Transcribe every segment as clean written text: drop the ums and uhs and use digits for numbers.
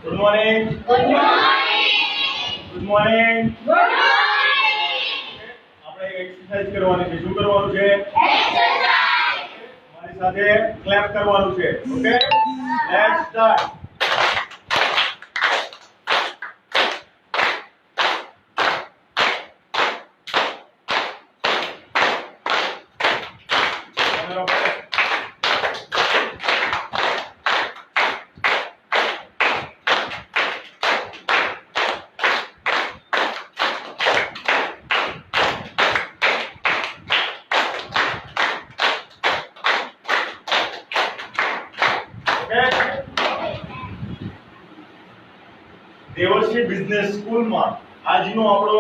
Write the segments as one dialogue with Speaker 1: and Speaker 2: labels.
Speaker 1: Good morning. Good morning. Good morning. Good morning. આપણે exercise કરવાની છે. શું કરવાનું છે? એક્સરસાઇઝ. મારી સાથે ક્લેપ કરવાનું છે. Okay, let's start. Devarshi business સ્કૂલમાં આજનો આપણો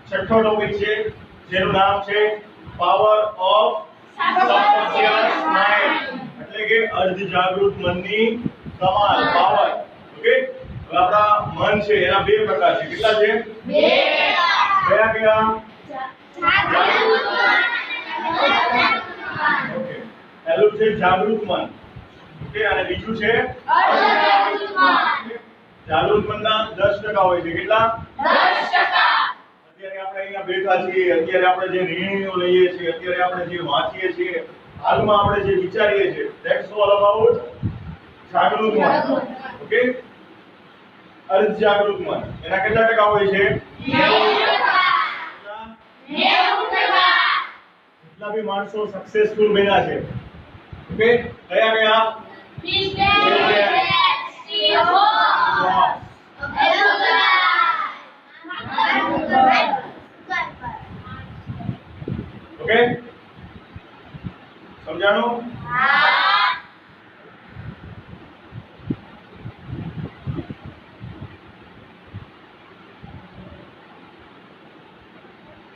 Speaker 1: છઠ્ઠો ટોપિક છે, જેનું નામ છે પાવર ઓફ સબકોન્શિયસ માઇન્ડ, એટલે કે અર્ધ જાગૃત મનની કમાલ, પાવર. ઓકે, હવે આપણા મન છે એના બે પ્રકાર છે. કેટલા છે? બે. કયા કયા? જાગૃત મન. ઓકે, પહેલું છે જાગૃત મન. ઓકે, અને બીજું છે અર્ધ જાગૃત મન. જાગૃત મનના 10% હોય છે. કેટલા? 10%. અત્યારે આપણે અહીંયા બેઠા છીએ, અત્યારે આપણે જે નિર્ણયો લઈએ છીએ, અત્યારે આપણે જે વાંચીએ છીએ, હાલમાં આપણે જે વિચારીએ છીએ, ધેટ્સ ઓલ અબાઉટ જાગૃત મન. ઓકે, અર્ધ જાગૃત મન એના કેટલા ટકા હોય છે? 90%. કેટલા બી માણસો સક્સેસફુલ બન્યા છે? ઓકે, કયા કયા? ઓકે, સમજાણું?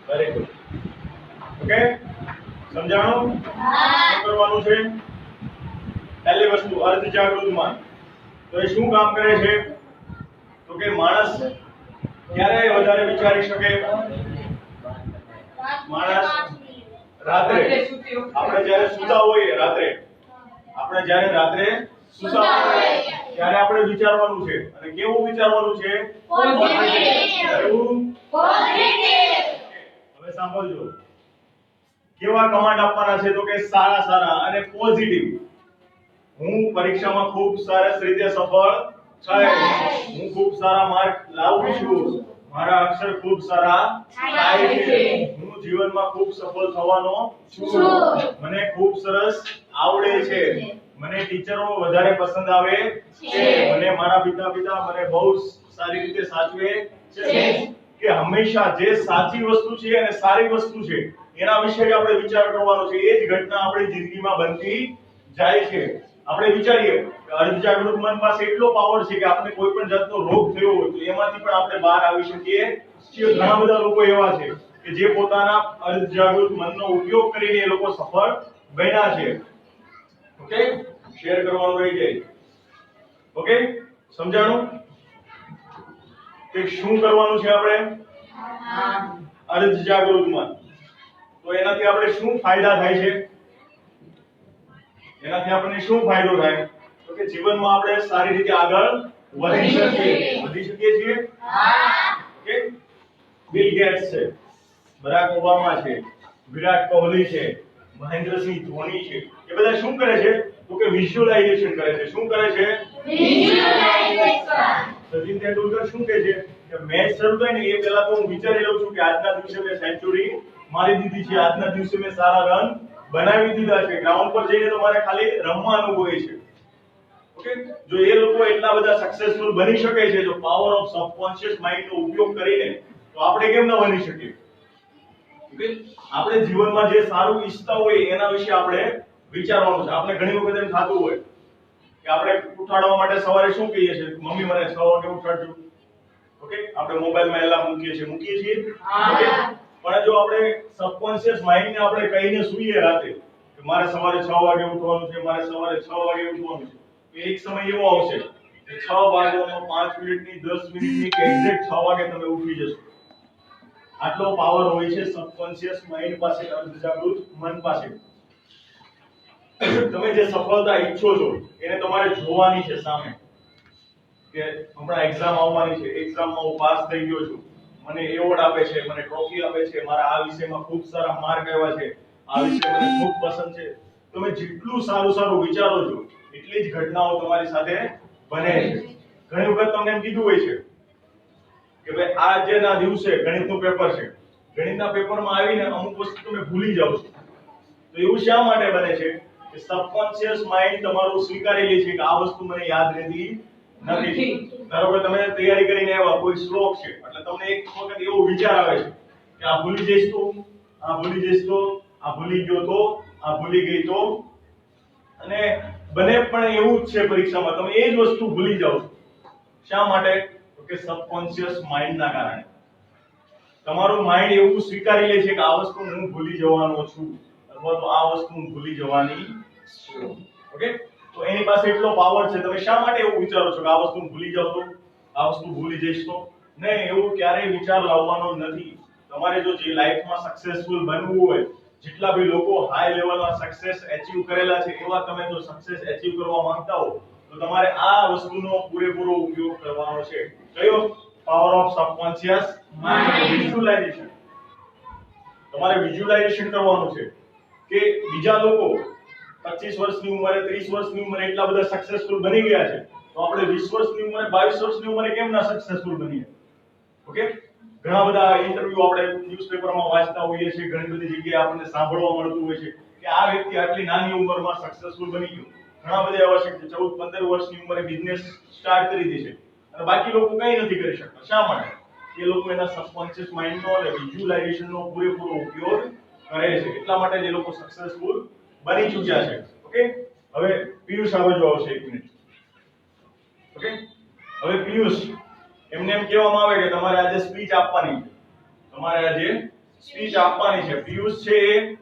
Speaker 1: Very good. ઓકે, સમજાણું? શું કરવાનું છે? પહેલી વસ્તુ અર્ધ જાગૃત મન. તો એ શું કામ કરે છે? તો કે માણસ ક્યારે વધારે વિચારી શકે? માણસ રાત્રે, આપણે જ્યારે સૂતા હોઈએ, રાત્રે સૂતા હોઈએ ત્યારે આપણે વિચારવાનું છે. અને કેવું વિચારવાનું છે? પોઝિટિવ. હવે સાંભળજો, કેવા કમાન્ડ આપવાના છે? તો કે સારા સારા અને પોઝિટિવ. હું પરીક્ષામાં ખૂબ સરસ રીતે સફળ થઈશ, હું ખૂબ સારા માર્ક લાવું છું, મારા અક્ષર ખૂબ સારા થાય છે, હું જીવનમાં ખૂબ સફળ થવાનો છું, મને ખૂબ સરસ આવડે છે, મને ટીચરો વધારે પસંદ આવે છે, મને મારા પિતા મને બહુ સારી રીતે સાચવે છે. કે હંમેશા જે સાચી વસ્તુ છે અને સારી વસ્તુ છે એના વિશે જ આપણે વિચાર કરવાનો છે. એ જ ઘટના આપણી જિંદગીમાં બનતી જાય છે. આપણે વિચારીએ કે અર્ધ જાગૃત મન પાસે એટલો પાવર છે કે આપણે કોઈ પણ જાતનો રોગ થયો હોય તો એમાંથી પણ આપણે બહાર આવી શકીએ છીએ. ઘણા બધા લોકો એવા છે કે જે પોતાના અર્ધ જાગૃત મનનો ઉપયોગ કરીને એ લોકો સફળ બન્યા છે. ઓકે, શેર કરવાનું રહી જાય. ઓકે, સમજાણું? કે શું કરવાનું છે આપણે? અર્ધ જાગૃત મન. તો એનાથી આપણે શું ફાયદા થાય છે? એનાથી આપણને શું ફાયદો થાય? તો કે જીવનમાં આપણે સારી રીતે આગળ વધી શકીએ છીએ. ઓકે, બિલ ગેટ્સ છે, બરાક ઓબામા છે, વિરાટ કોહલી છે, મહેન્દ્રસિંહ ધોની છે, એ બધા શું કરે છે? તો કે વિઝ્યુઅલાઇઝેશન કરે છે. શું કરે છે? વિઝ્યુઅલાઇઝેશન. સચિન તેંડુલકર શું કહે છે કે મેચ શરૂ થાય ને એ પહેલા તો હું વિચારી લઉં છું કે આજના દિવસે મેં સેન્ચુરી મારી દીધી છે, આજના દિવસે મેં સારા રન બનાવી દીધા છે. ગ્રાઉન્ડ પર જઈને તો મારે ખાલી રમવાનું હોય છે. ઓકે, જો એ લોકો એટલા બધા સક્સેસફુલ બની શકે છે તો પાવર ઓફ સબકોન્શિયસ માઇન્ડ નો ઉપયોગ કરીને, તો આપણે કેમ ન બની શકીએ? ઓકે, આપણે જીવનમાં જે સારું ઈચ્છતા હોય એના વિશે આપણે વિચારવાનું છે. આપણે ઘણી વખત એમ થતું હોય કે આપણે ઉઠાડવા માટે સવારે શું કહીએ છીએ? મમ્મી મને 6 વાગે ઉઠાડજો. ઓકે, આપણે મોબાઈલમાં એલાર્મ મૂકીએ છીએ. ઓકે, પણ જો આપણે સબકોન્શિયસ માઇન્ડને આપણે કહીને સૂઈએ રાતે કે મારે સવારે 6 વાગે ઉઠવાનું છે, મારે સવારે 6 વાગે ઉઠવાનું છે, તો એક સમય એવો આવશે કે 6 વાગ્યાનો 5 મિનિટની 10 મિનિટની કે એક્ઝેક્ટ 6 વાગે તમે ઉઠી જશો. આટલો પાવર હોય છે સબકોન્શિયસ માઇન્ડ પાસે, અર્ધ જાગૃત મન પાસે. તમે જે સફળતા ઈચ્છો છો એને તમારે જોવાની છે સામે. કે હમણાં એક્ઝામ આવવાની છે, એક્ઝામમાં હું પાસ થઈ ગયો છું, મને એવોર્ડ આપે છે, મને ટ્રોફી આપે છે, મારા આ વિષયમાં ખૂબ સારા માર્ક આવ્યા છે, આ વિષય મને ખૂબ પસંદ છે. તમે જેટલું સારું સારું વિચારો છો એટલી જ ઘટનાઓ તમારી સાથે બને છે. ઘણી વખત તમને એમ કીધું હોય છે કે ભાઈ આજના દિવસે ગણિતનું પેપર છે, ગણિતના પેપરમાં આવીને અમુક વસ્તુ તમે ભૂલી જાવ છો. તો એવું શા માટે બને છે કે સબકોન્શિયસ માઇન્ડ તમારું સ્વીકારી લે છે કે આ વસ્તુ મને યાદ રહેતી નથી. ધારો કે તમે તૈયારી કરીને આવ્યા, કોઈ શ્લોક છે એટલે તમને એક વખત એવો વિચાર આવે છે કે આ ભૂલી જઈશ તો, આ ભૂલી જઈશ તો, આ ભૂલી ગયો તો, આ ભૂલી ગઈ તો, અને બને પણ એવું જ છે પરીક્ષામાં તમે એ જ વસ્તુ ભૂલી જાવ છો. શા માટે? તો કે સબકોન્શિયસ માઇન્ડના કારણે. તમારું માઇન્ડ એવું સ્વીકારી લે છે કે આ વસ્તુ હું ભૂલી જવાનો છું અથવા તો આ વસ્તુ હું ભૂલી જવાની છું. ઓકે, તો એની પાસે એટલો પાવર છે. તમે શા માટે એવું વિચારો છો કે આ વસ્તુ ભૂલી જાવ તો, આ વસ્તુ ભૂલી જઈશ તો? નહીં, એવું ક્યારેય વિચાર લાવવાનો નથી. તમારે જો જે લાઈફમાં સક્સેસફુલ બનવું હોય, જેટલા બી લોકો હાઈ લેવલમાં સક્સેસ એચીવ કરેલા છે એવા તમે જો સક્સેસ એચીવ કરવા માંગતા હો તો તમારે આ વસ્તુનો પૂરેપૂરો ઉપયોગ કરવાનો છે. કયો? Power of subconscious mind, visualisation. તમારે વિઝ્યુલાઇઝેશન કરવાનું છે કે બીજા લોકો 25 વર્ષની ઉંમરે, 30 વર્ષની ઉંમરે એટલા બધા સક્સેસફુલ બની ગયા છે, તો આપણે 20 વર્ષની ઉંમરે, 22 વર્ષની ઉંમરે કેમ ના સક્સેસફુલ બનીએ? ઓકે, ઘણા બધા ઇન્ટરવ્યુ આપણે ન્યૂઝપેપરમાં વાંચતા હોઈએ છીએ, ઘણી બધી જગ્યાએ આપણને સાંભળવા મળતું હોય છે કે આ વ્યક્તિ આટલી નાની ઉંમરમાં સક્સેસફુલ બની ગયો. ઘણા બધા એવા છે કે 14-15 વર્ષની ઉંમરે બિઝનેસ સ્ટાર્ટ કરી દે છે અને બાકી લોકો કંઈ નથી કરી શકતા. શા માટે? એ લોકો એના સબકોન્શિયસ માઇન્ડનો અને વિઝ્યુલાઇઝેશનનો પૂરેપૂરો ઉપયોગ કરે છે. એટલા માટે જ એ લોકો સક્સેસફુલ બની ચૂક્યા છે. ઓકે, હવે પિયુષ આ બાજુ આવશે, 1 મિનિટ. ઓકે, હવે પિયુષ, એમને એમ કહેવામાં આવે કે તમારે આજે સ્પીચ આપવાની છે, તમારે આજે સ્પીચ આપવાની છે. પિયુષ છે એ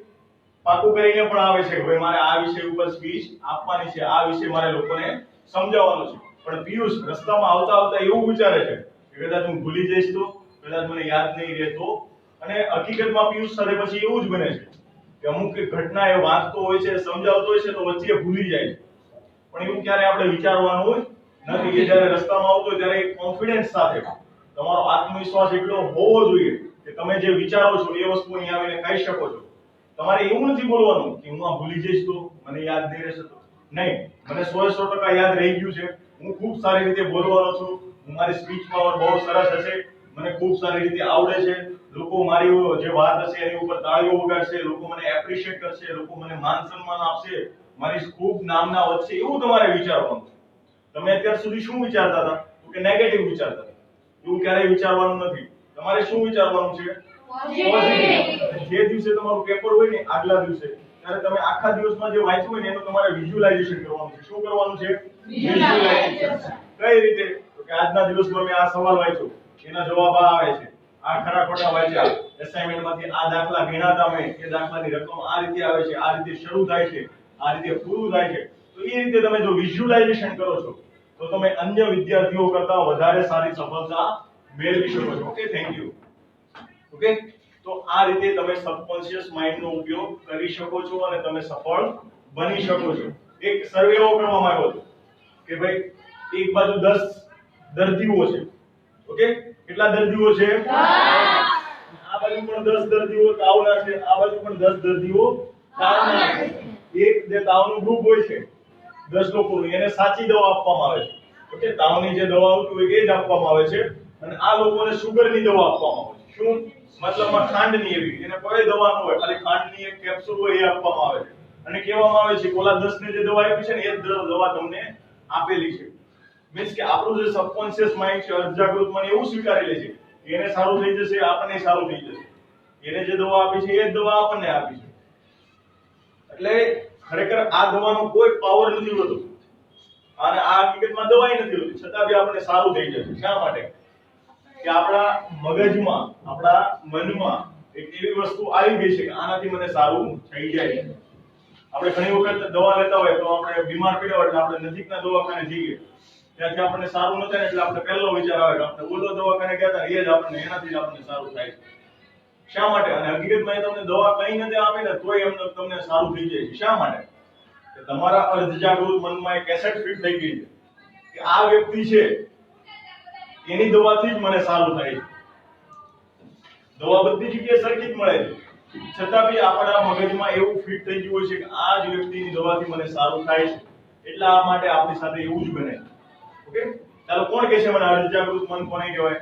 Speaker 1: પાકું કરીને પણ આવે છે કે ભાઈ મારે આ વિષય ઉપર સ્પીચ આપવાની છે, આ વિષય મારે લોકોને સમજાવવાનો છે. પણ પિયુષ રસ્તામાં આવતા આવતા એવું વિચારે છે કે કદાચ હું ભૂલી જઈશ તો, કદાચ મને યાદ નહીં રહેતો. અને હકીકતમાં પિયુષ સાથે પછી એવું જ બને છે કે અમુક ઘટના એ વાંચતો હોય છે, સમજાવતો હોય છે તો વચ્ચે ભૂલી જાય છે. પણ એવું ક્યારે આપણે વિચારવાનું નથી કે જ્યારે રસ્તામાં આવતો હોય ત્યારે કોન્ફિડન્સ સાથે, તમારો આત્મવિશ્વાસ એટલો હોવો જોઈએ કે તમે જે વિચારો છો એ વસ્તુ અહીંયા આવીને કહી શકો છો. તમારે એવું નથી બોલવાનું કે હું આ ભૂલી જઈશ તો, મને યાદ નહીં રહેશે તો. નહીં, મને 100% યાદ રહી ગયું છે, હું ખૂબ સારી રીતે બોલવાનો છું, મારી સ્પીચ પાવર બહુ સરસ હશે, મને ખૂબ સારી રીતે આવડે છે, લોકો મારી જે વાત હશે એની ઉપર તાળીઓ વગાડશે, લોકો મને એપ્રિશિએટ કરશે, લોકો મને માન સન્માન આપશે, મારી ખૂબ નામના વધશે, એવું તમારે વિચારવાનું છે. તમે અત્યાર સુધી શું વિચારતા હતા? તો કે નેગેટિવ વિચારતા હતા. એવું ક્યારેય વિચારવાનું નથી. તમારે શું વિચારવાનું છે? પોઝિટિવ. જે દિવસે તમારું પેપર હોય ને આગલા દિવસે, ત્યારે તમે આખા દિવસમાં જે વાંચ્યું હોય ને એનું તમારે વિઝ્યુલાઇઝેશન કરવાનું છે. શું કરવાનું છે? વિઝ્યુલાઇઝેશન. કઈ રીતે? તો કે આજના દિવસમાં મેં આ સવાલ વાંચ્યો, એના જવાબ આ આવે છે, આ ખરા ખોટા વાંચ્યા, એસાઇનમેન્ટમાંથી આ દાખલા ગણ્યાતા મેં, એ દાખલાની રકમ આ રીતે આવે છે, આ રીતે શરૂ થાય છે, આ રીતે પૂરું થાય છે. તો એ રીતે તમે જો વિઝ્યુલાઇઝેશન કરો છો તો તમે અન્ય વિદ્યાર્થીઓ કરતા વધારે સારી સફળતા મેળવી શકો છો. Okay, thank you. ઓકે, તો આ રીતે તમે સબકોન્શિયસ માઇન્ડનો ઉપયોગ કરી શકો છો અને તમે સફળ બની શકો છો. એક સર્વે એવો કરવામાં આવ્યો હતો કે ભાઈ એક બાજુ 10 દર્દીઓ છે. ઓકે, કેટલા દર્દીઓ છે? 10. આ બાજુ પણ 10 દર્દીઓ તાવના છે, આ બાજુ પણ 10 દર્દીઓ તાવના છે. એક જે તાવનું ગ્રુપ હોય છે 10 લોકોનું, એને સાચી દવા આપવામાં આવે છે. ઓકે, તાવની જે દવા આવતી હોય એ જ આપવામાં આવે છે અને આ લોકોને સુગરની દવા આપવામાં આવે છે. શું મતલબમાં? ખાંડની એવી, એને કોઈ દવા ન હોય, ખાલી ખાંડની એક કેપ્સ્યુલ હોય એ આપવામાં આવે છે અને કહેવામાં આવે છે કે ઓલા 10 ને જે દવા આપી છે ને એ જ દવા તમને આપેલી છે. મીન્સ કે આપણું જે સબકોન્શિયસ માઇન્ડ છે, અર્ધજાગૃત મન એવું સ્વીકારી લે છે કે એને સારું થઈ જશે, આપણને સારું થઈ જશે, એને જે દવા આપી છે એ જ દવા આપણને આપી છે. એટલે ખરેખર આ દવાનો કોઈ પાવર નથી હોતો અને આ હકીકતમાં દવાઈ નથી હોતી, છતાં બી આપણને સારું થઈ જશે. શા માટે? કે આપણા મગજમાં, આપણા મનમાં એક એવી વસ્તુ આવી ગઈ છે કે આનાથી મને સારું થઈ જાય. આપણે ઘણી વખત દવા લેતા હોય તો આપણે બીમાર પડ્યા હોય એટલે આપણે નજીકના દવાખાને જઈએ, ત્યાંથી આપણને સારું ન થાય એટલે આપણે પહેલો વિચાર આવે કે આપણે ઓલો દવાખાને ગયા હતા એ જ આપણને, એનાથી જ આપણને સારું થાય છે. શા માટે? અને હકીકતમાં એ તમને દવા કઈ નથી આપે ને તોય એમને તમને સારું થઈ જાય છે. શા માટે? કે તમારા અર્ધજાગૃત મનમાં એક કેસેટ ફિટ થઈ ગઈ છે કે આ વ્યક્તિ છે એની દવાથી જ મને સારું થાય છે. દવા બધી જગ્યાએ સરખી જ મળે છે, છતાં બી આપણા મગજમાં એવું ફિટ થઈ ગયું છે કે આ જ વ્યક્તિની દવાથી મને સારું થાય છે, એટલે આ માટે આપણી સાથે એવું જ બને. ઓકે, ચાલો કોણ કહેશે મને અર્ધજાગૃત મન કોને કહેવાય?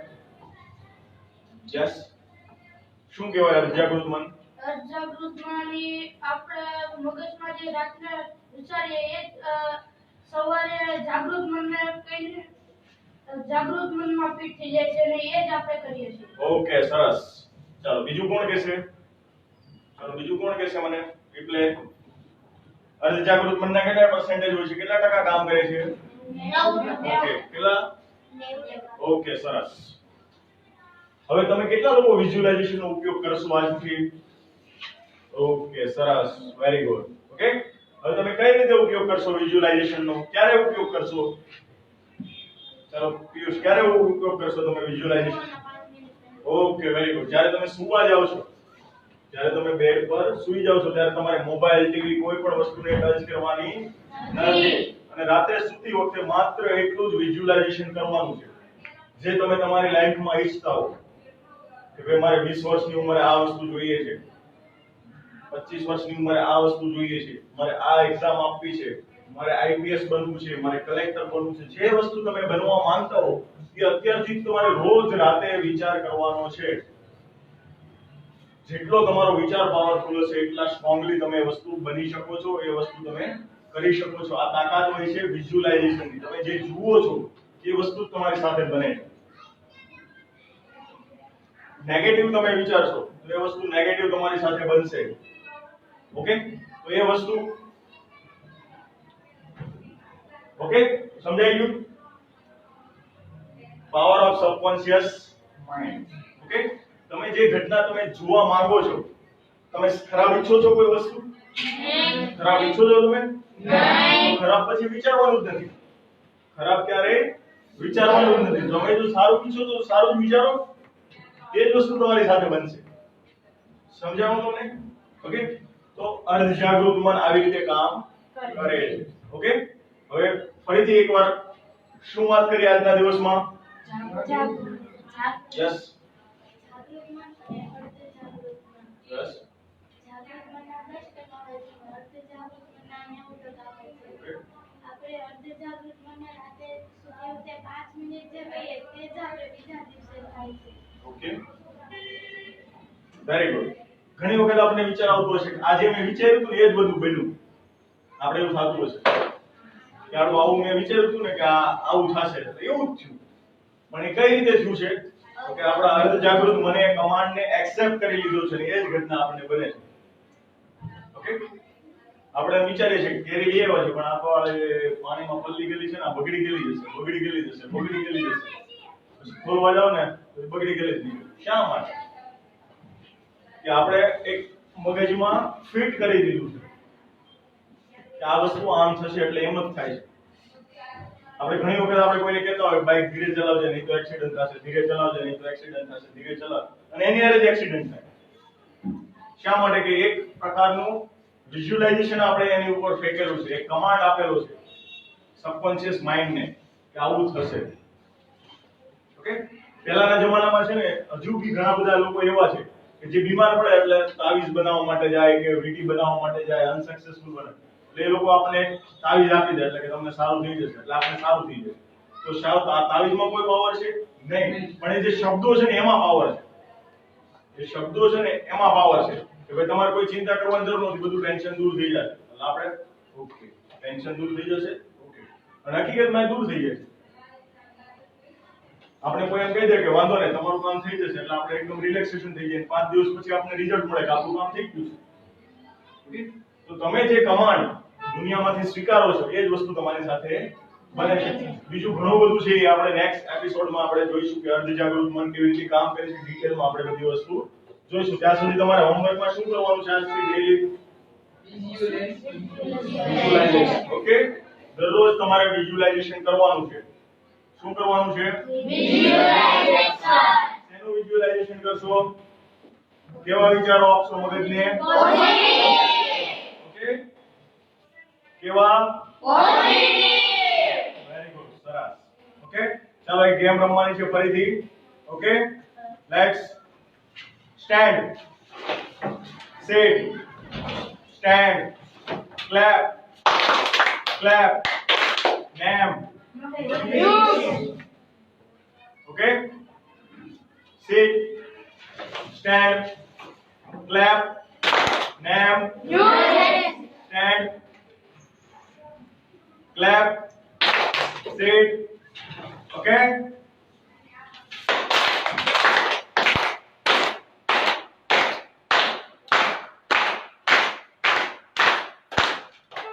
Speaker 1: યસ, શું કહેવાય અર્ધજાગૃત મન?
Speaker 2: અર્ધજાગૃત મન એ આપણે મગજમાં જે રાત્રે વિચારીએ એ સવારે જાગૃત મનને કહીને જાગૃત મનમાં ફિટ થઈ જાય છે અને એ જ આપણે કરીએ છીએ.
Speaker 1: ઓકે, સરસ. ચાલો બીજું કોણ કહેશે? ચાલો બીજું કોણ કહેશે મને? એટલે અર્ધજાગૃત મનના કેટલા પર્સન્ટેજ હોય છે, કેટલા ટકા કામ કરે છે?
Speaker 2: 90%.
Speaker 1: ઓકે, કેટલા? ઓકે, સરસ. હવે તમે કેટલા લોકો વિઝ્યુલાઇઝેશન નો ઉપયોગ કરશો આજથી? ઓકે, સરસ, વેરી ગુડ. ઓકે, હવે તમે કઈ રીતે ઉપયોગ કરશો વિઝ્યુલાઇઝેશન નો? ક્યારે ઉપયોગ કરશો? ચાલો પિયુષ, ક્યારે ઉપયોગ કરશો તમે વિઝ્યુલાઇઝેશન? Okay, very good. જ્યારે તમે સૂવા જાવ છો, જ્યારે તમે બેડ પર સૂઈ જાવ છો ત્યારે તમારે મોબાઈલ, ટીવી કોઈ પણ વસ્તુને ટચ કરવાની નથી, અને રાત્રે સૂતી વખતે માત્ર એટલું જ વિઝ્યુલાઇઝેશન કરવાનું છે જે તમે તમારી લાઈફમાં ઈચ્છતા હો કે ભાઈ મારે 20 વર્ષની ઉંમરે આ વસ્તુ જોઈએ છે, 25 વર્ષની ઉંમરે આ વસ્તુ જોઈએ છે, મારે આ એક્ઝામ આપવી છે, મારે આઈપીએસ બનવું છે, મારે કલેક્ટર બનવું છે. જે વસ્તુ તમે બનવા માંગતા હો એ અત્યારથી જ તમારે રોજ રાતે વિચાર કરવાનો છે. જેટલો તમારો વિચાર પાવરફુલ હશે એટલા સ્ટ્રોંગલી તમે એ વસ્તુ બની શકો છો, એ વસ્તુ તમે કરી શકો છો. આ તાકાત હોય છે વિઝ્યુલાઇઝેશનની. તમે જે જુઓ છો એ વસ્તુ તમારી સાથે બને છે. નેગેટિવ તમે વિચારશો તો એ વસ્તુ નેગેટિવ તમારી સાથે બનશે. ઓકે, તો એ વસ્તુ ઓકે સમજાઈ ગયું? Power of subconscious mind. Okay, તમે જે ઘટના તમે જોવા માંગો છો, તમે ખરાબ ઈચ્છો છો કોઈ વસ્તુ? ખરાબ ઈચ્છો છો તમે? નહીં. ખરાબ પછી વિચારવાનું જ નથી. ખરાબ ક્યારે વિચારવાનું જ નથી. તમે જો સારું ઈચ્છો તો સારું જ વિચારો, એ જ વસ્તુ તમારી સાથે બનશે. સમજાવું તમને? ઓકે, તો અર્ધજાગૃત મન આવી રીતે કામ કરે છે. ઓકે, હવે ફરીથી એકવાર શું વાત કરી આજના દિવસમાં? Yes, yes. Okay, very good. ઘણી વખત આપણે વિચાર આવતો હશે કે આજે મેં વિચાર્યું હતું ને એ જ બધું બન્યું. આપણે એવું થતું હશે કે આવું મેં વિચાર્યું હતું ને કે આ આવું થશે, એવું જ થયું. પણ એ કઈ રીતે થયું છે? તો કે આપણા અર્ધજાગૃત મને કમાન્ડને એક્સેપ્ટ કરી લીધો છે ને એ જ ઘટના આપણને બને છે. ઓકે, આપણે વિચારીએ છીએ કે કેરી લઈ આવ્યા છે પણ આ ફળ પાણીમાં પલળી ગયેલી છે ને, આ બગડી ગયેલી જશે, બગડી ગયેલી જશે, બગડી ગયેલી જશે. પછી ખોલવા જાવ ને તો બગડી ગયેલી જ નીકળે. શા માટે? કે આપણે એક મગજમાં ફિટ કરી દીધું છે કે આ વસ્તુ આમ થશે એટલે એમ જ થાય છે. આપણે ઘણી વખત આપણે કોઈને કહેતા હોય બાઇક ધીરે ચલાવજે નહીં તો એક્સિડન્ટ થશે, ધીરે ચલાવજે નહીં તો એક્સિડન્ટ થશે, ધીરે ચલાવ, અને એની હારે જ એક્સિડન્ટ થાય. શા માટે? કે એક પ્રકારનું વિઝ્યુલાઇઝેશન આપણે એની ઉપર ફેંકેલું છે, એક કમાન્ડ આપેલો છે સબકોન્શિયસ માઇન્ડને કે આવું થશે. ઓકે, પહેલાના જમાનામાં છે ને હજુ બી ઘણા બધા લોકો એવા છે કે જે બીમાર પડે એટલે તાવીઝ બનાવવા માટે જાય કે વીટી બનાવવા માટે જાય, અનસક્સેસફુલ બને એટલે એ લોકો આપણે તાવીઝ આપી દે એટલે કે તમને સારું થઈ જશે, એટલે આપણે સારું થઈ જશે. તો તાવીઝમાં કોઈ પાવર છે નહીં, પણ એ જે શબ્દો છે ને એમાં પાવર છે. જે શબ્દો છે ને એમાં પાવર છે કે ભાઈ તમારે કોઈ ચિંતા કરવાની જરૂર નથી, બધું ટેન્શન દૂર થઈ જાય. એટલે આપણે ઓકે, ટેન્શન દૂર થઈ જશે. ઓકે, અને હકીકતમાં દૂર થઈ જશે. આપણે કોઈ એમ કહી દે કે વાંધો નહીં તમારું કામ થઈ જશે એટલે આપણે એકદમ રિલેક્સેશન થઈ જાય, 5 દિવસ પછી આપણને રિઝલ્ટ મળે કે આપણું કામ થઈ ગયું છે. તો તમે જે કમાન્ડ દુનિયામાંથી સ્વીકારો છો એ જ વસ્તુ તમારી સાથે બને છે. બીજું ઘણું બધું છે એ આપણે નેક્સ્ટ એપિસોડમાં આપણે જોઈશું કે અર્ધજાગૃત મન કેવી રીતે કામ કરે છે, ડિટેલમાં આપણે બધી વસ્તુ જોઈશું. ત્યાં સુધી તમારે હોમવર્કમાં શું કરવાનું છે આજથી ડેઈલી? વિઝ્યુલાઇઝેશન. ઓકે, દરરોજ તમારે વિઝ્યુલાઇઝેશન કરવાનું છે. શું કરવાનું છે? વિઝ્યુલાઇઝેશન. શેનું વિઝ્યુલાઇઝેશન કરશો? કેવા વિચારો આપશો મગજને? પોઝિટિવ. ઓકે, કેવા? પોઝિટિવ. વેરી ગુડ, સરસ. ઓકે. ચાલો એક ગેમ રમવાની છે ફરીથી. Okay, let's stand, sit, stand, clap, clap, name. Okay, sit, stand, clap, name, stand, clap, sit. Okay.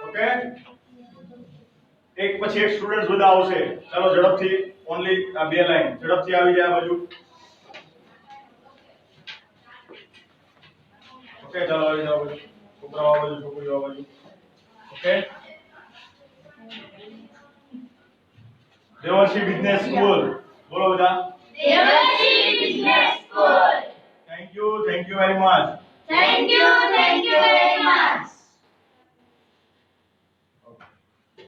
Speaker 1: Okay. એક પછી એક સ્ટુડન્ટ્સ બધા આવશે. ચાલો ઝડપથી ઓનલી આ બે લાઈન ઝડપથી આવી જાય આ બાજુ. ઓકે, ચાલો આવી જાઓ બાજુ. છોકરાઓ આ બાજુ, છોકરીઓ આ બાજુ. ઓકે, દેવર્ષી બિઝનેસ સ્કૂલ બોલો બધા. Thank you very much.
Speaker 2: Thank you very much.